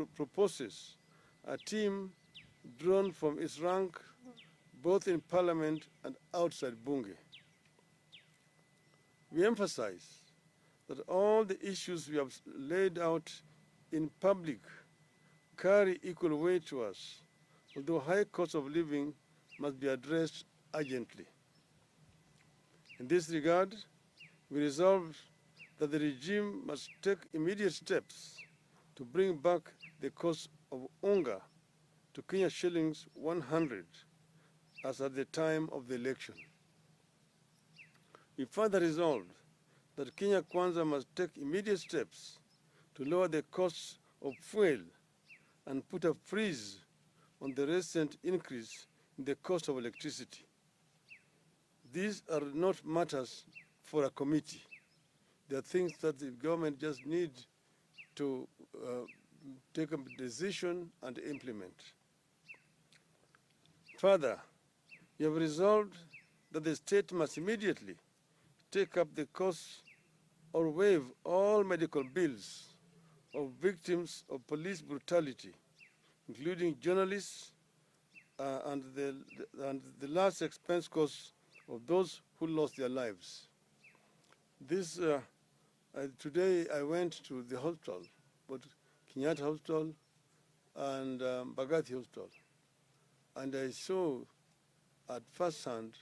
proposes a team drawn from its rank both in Parliament and outside Bunge. We emphasize that all the issues we have laid out in public carry equal weight to us, although high cost of living must be addressed urgently. In this regard, we resolved that the regime must take immediate steps to bring back the cost of unga to Kenya shillings 100 as at the time of the election. We further resolved that Kenya Kwanza must take immediate steps to lower the costs of fuel and put a freeze on the recent increase in the cost of electricity. These are not matters for a committee. They are things that the government just needs to take a decision and implement. Further, we have resolved that the state must immediately take up the costs or waive all medical bills of victims of police brutality, including journalists and the last expense costs of those who lost their lives. Today I went to the hospital, but Kenyatta Hospital and Bagathi Hospital, and I saw at first hand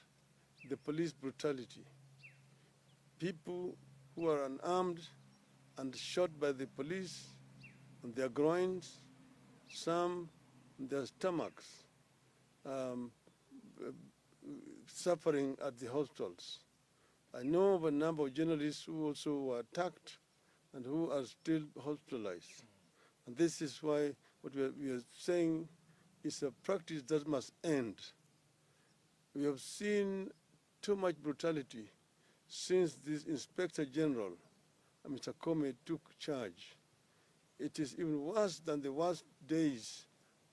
the police brutality. People who are unarmed and shot by the police on their groins, some on their stomachs, suffering at the hospitals. I know of a number of journalists who also were attacked and who are still hospitalized. And this is why what we are saying is a practice that must end. We have seen too much brutality since this Inspector General, Mr. Comey, took charge. It is even worse than the worst days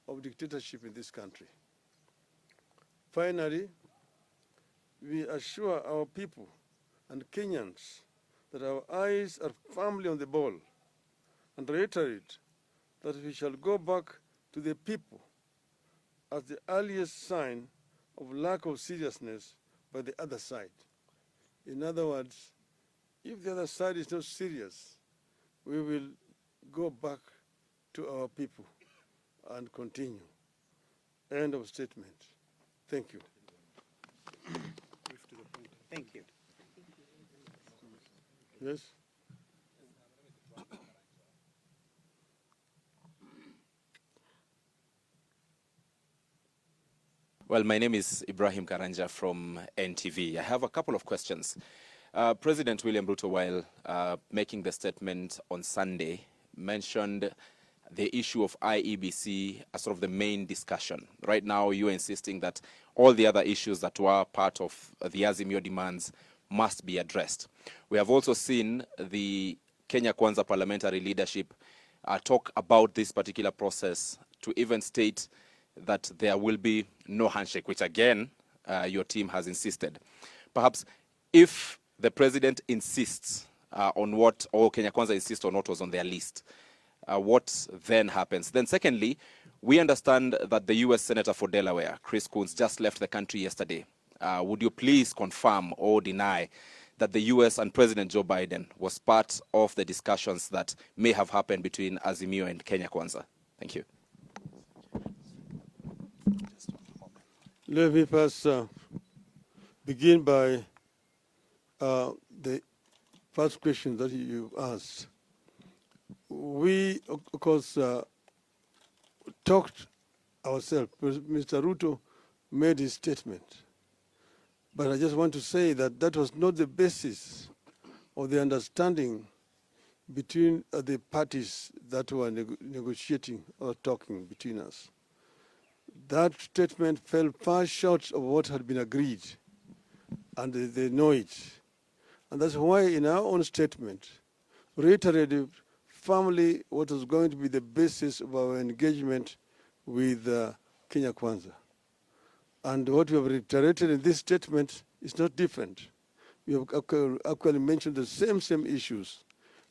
of dictatorship in this country. Finally, we assure our people and Kenyans that our eyes are firmly on the ball and reiterate that we shall go back to the people as the earliest sign of lack of seriousness by the other side. In other words, if the other side is not serious, we will go back to our people and continue. End of statement. Thank you. Thank you. Yes? Well, my name is Ibrahim Karanja from NTV. I have a couple of questions. President William Ruto, while making the statement on Sunday, mentioned the issue of IEBC as sort of the main discussion. Right now, you are insisting that all the other issues that were part of the Azimio demands must be addressed. We have also seen the Kenya Kwanza parliamentary leadership talk about this particular process to even state that there will be no handshake, which again, your team has insisted. Perhaps if the president insists on what, or Kenya Kwanza insists on what was on their list, what then happens? Then secondly, we understand that the U.S. Senator for Delaware, Chris Coons, just left the country yesterday. Would you please confirm or deny that the U.S. and President Joe Biden was part of the discussions that may have happened between Azimio and Kenya Kwanza? Thank you. Let me first begin by the first question that you asked. We, of course, talked ourselves. Mr. Ruto made his statement. But I just want to say that that was not the basis of the understanding between the parties that were negotiating or talking between us. That statement fell far short of what had been agreed, and they know it. And that's why in our own statement, reiterated firmly what was going to be the basis of our engagement with Kenya Kwanza. And what we have reiterated in this statement is not different. We have actually mentioned the same issues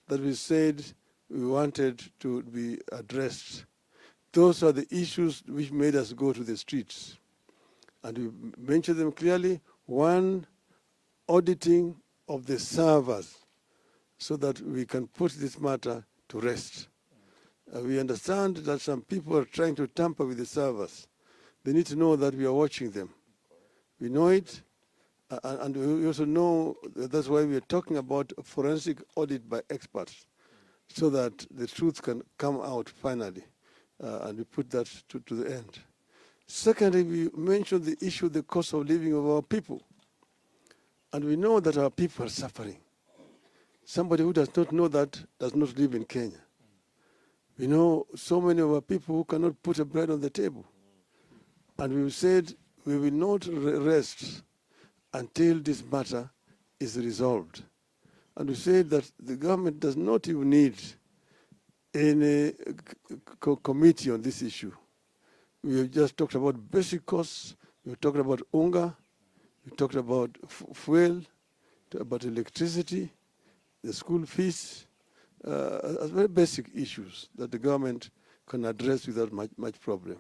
that we said we wanted to be addressed. Those are the issues which made us go to the streets. And we mentioned them clearly. One, auditing of the servers so that we can put this matter to rest. We understand that some people are trying to tamper with the servers. They need to know that we are watching them. We know it, and we also know that's why we are talking about a forensic audit by experts, so that the truth can come out finally, and we put that to the end. Secondly, we mentioned the issue of the cost of living of our people. And we know that our people are suffering. Somebody who does not know that does not live in Kenya. We know so many of our people who cannot put a bread on the table. And we said we will not rest until this matter is resolved. And we said that the government does not even need any committee on this issue. We have just talked about basic costs. We talked about unga. We talked about fuel, about electricity, the school fees, as very basic issues that the government can address without much problem.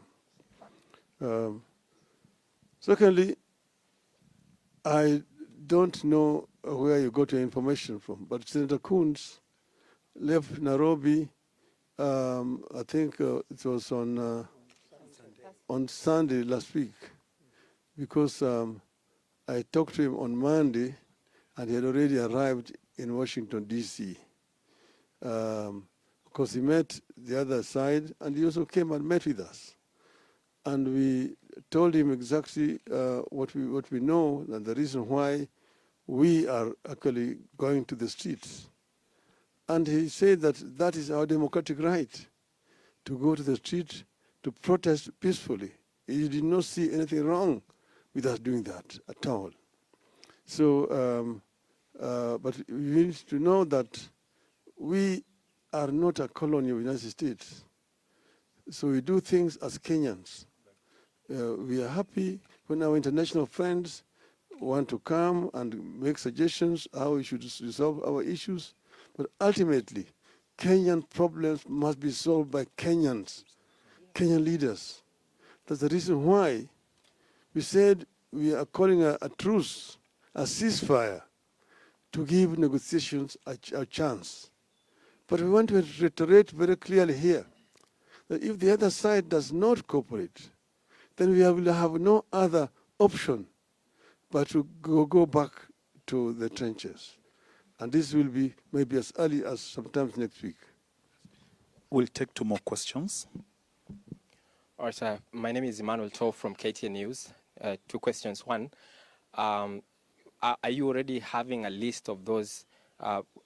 Secondly, I don't know where you got your information from, but Senator Coons left Nairobi, I think it was on Sunday last week, because I talked to him on Monday, and he had already arrived in Washington, D.C. Because he met the other side, and he also came and met with us. And we told him exactly what we know and the reason why we are actually going to the streets. And he said that that is our democratic right, to go to the street to protest peacefully. He did not see anything wrong with us doing that at all. So, but we need to know that we are not a colony of the United States. So we do things as Kenyans. We are happy when our international friends want to come and make suggestions how we should resolve our issues. But ultimately, Kenyan problems must be solved by Kenyans, Kenyan leaders. That's the reason why we said we are calling a truce, a ceasefire, to give negotiations a chance. But we want to reiterate very clearly here that if the other side does not cooperate, then we will have no other option but to go back to the trenches. And this will be maybe as early as sometimes next week. We'll take 2 more questions. All right, sir. My name is Emmanuel Tov from KTN News. 2 questions. One, are you already having a list of those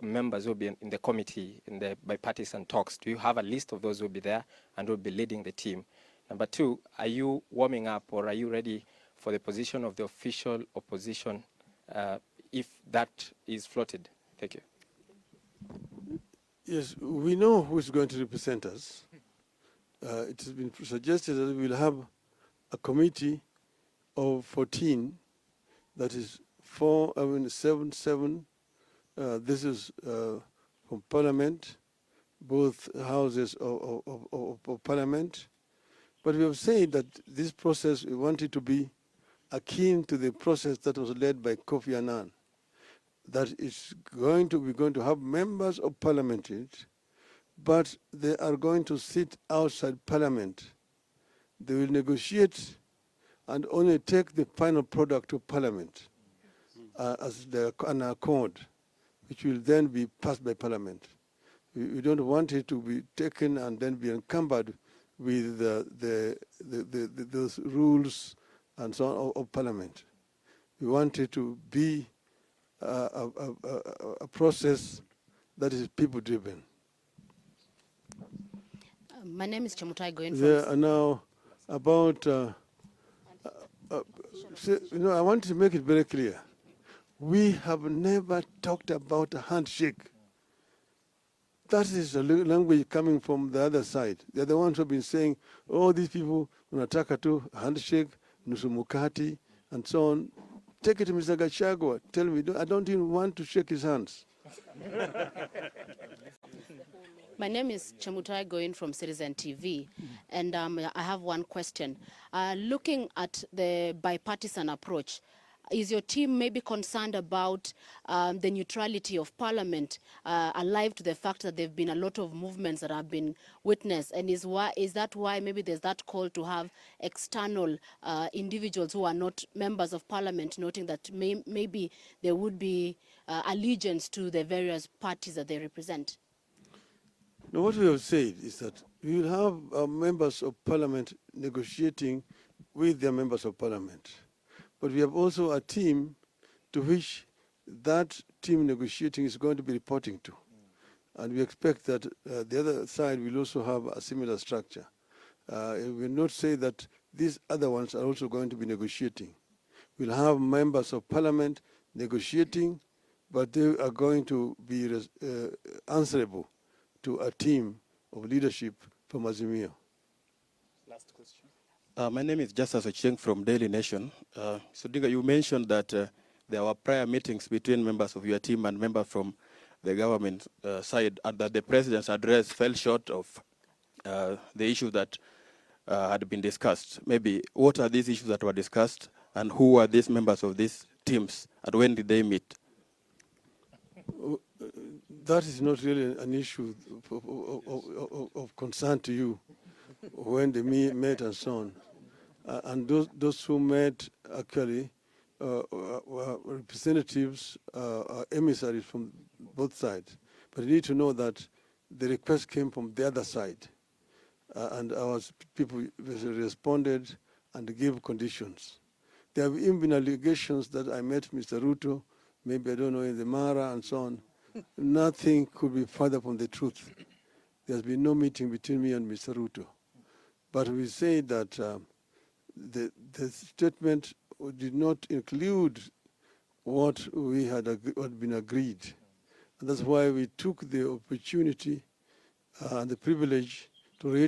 members who will be in the committee, in the bipartisan talks? Do you have a list of those who will be there and will be leading the team? Number 2, are you warming up or are you ready for the position of the official opposition if that is floated? Thank you. Yes, we know who is going to represent us. It has been suggested that we will have a committee of 14, that is 7. This is from Parliament, both houses of Parliament. But we have said that this process, we want it to be akin to the process that was led by Kofi Annan. That is we're going to have members of Parliament in it, but they are going to sit outside Parliament. They will negotiate and only take the final product to Parliament as an accord, which will then be passed by Parliament. We don't want it to be taken and then be encumbered with those rules and so on of Parliament. We want it to be a process that is people-driven. My name is Chamutai Goin. There are now about, I want to make it very clear. We have never talked about a handshake. That is a language coming from the other side. They're the ones who have been saying, oh, these people, unataka tu handshake, nusu mukati, and so on. Take it to Mr. Gachagua. Tell me, I don't even want to shake his hands. My name is Chemutai Goin from Citizen TV, and I have one question. Looking at the bipartisan approach, is your team maybe concerned about the neutrality of Parliament, alive to the fact that there have been a lot of movements that have been witnessed, and is that why maybe there's that call to have external individuals who are not members of Parliament, noting that maybe there would be allegiance to the various parties that they represent? Now, what we have said is that we will have members of Parliament negotiating with their members of Parliament. But we have also a team to which that team negotiating is going to be reporting to. And we expect that the other side will also have a similar structure. We will not say that these other ones are also going to be negotiating. We'll have members of Parliament negotiating, but they are going to be answerable to a team of leadership from Azimio. Last question. My name is Justice Ocheng from Daily Nation. So, Odinga, you mentioned that there were prior meetings between members of your team and members from the government side, and that the president's address fell short of the issue that had been discussed. Maybe what are these issues that were discussed, and who are these members of these teams, and when did they meet? That is not really an issue of concern to you, when they met and so on. And those who met actually were representatives, emissaries from both sides. But you need to know that the request came from the other side. And our people responded and gave conditions. There have even been allegations that I met Mr. Ruto, maybe, I don't know, in the Mara and so on. Nothing could be further from the truth. There's been no meeting between me and Mr. Ruto. But we say that the statement did not include what we had been agreed. And that's why we took the opportunity and the privilege to reiterate